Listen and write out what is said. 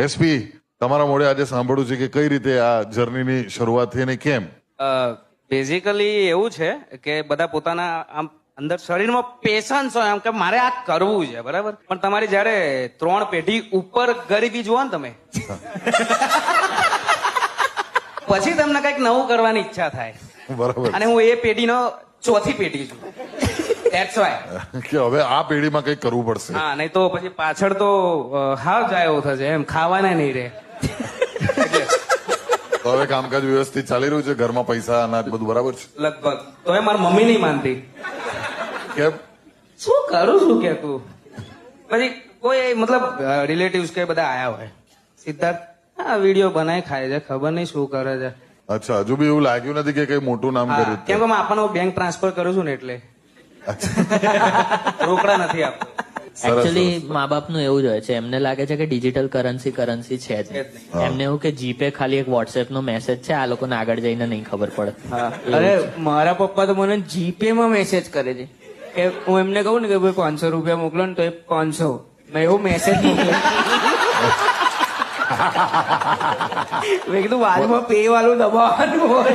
SP તમારા મોઢે આજે સાંભળ્યું છે કે કઈ રીતે આ જર્નીની શરૂઆત થઈ અને કેમ? બેઝિકલી એવું છે કે બધા પોતાના આમ અંદર શરીરમાં પેશન્સ હોય એમ કે મારે આ કરવું છે, બરાબર? પણ તમારી જયારે 3 પેઢી ઉપર ગરીબી જુઓ ને તમે, પછી તમને કઈક નવું કરવાની ઈચ્છા થાય. બરાબર. અને હું એ પેઢીનો 4થી પેઢી છું. That's why. કે હવે આ પેઢીમાં કંઈક કરવું પડશે. હા, નહીં તો પછી પાછળ તો હાવ જાય એવું થશે, એમ ખાવાના નહીં રહે. તો હવે કામકાજ વ્યવસ્થિત ચાલી રહ્યું છે, ઘરમાં પૈસા અનાજ બધું બરાબર છે? લગભગ. તો એ મારી મમ્મી નહીં માનતી. કેમ? શું કરું છું કે તું? પછી કોઈ મતલબ રિલેટિવ્સ કે બધા આયા હોય, સિદ્ધાર્થ આ વિડીયો બનાવી ખાય છે, ખબર નહીં શું કરે છે. અચ્છા, હજુ બી એવું લાગ્યું નથી કે કઈ મોટું નામ કર્યું? કેમ કે આપણને બેંક ટ્રાન્સફર કરું છું ને એટલે રોકડા નથી આપતો. એકચ્યુઅલી મા બાપનું એવું જ હોય છે, એમને લાગે છે કે ડિજિટલ કરન્સી છે જ. એમને એવું કે જીપે ખાલી એક વોટ્સએપ નો મેસેજ છે, આ લોકોને આગળ જઈને નહીં ખબર પડે. અરે મારા પપ્પા તો મને જીપે માં મેસેજ કરે છે કે હું એમને કહું ને કે ભાઈ 500 રૂપિયા મોકલો ને તો એ 500 મેં એવો મેસેજ મોકલ્યો. મેં કીધું વાલમાં પે વાળું દબાવવાનું હોય.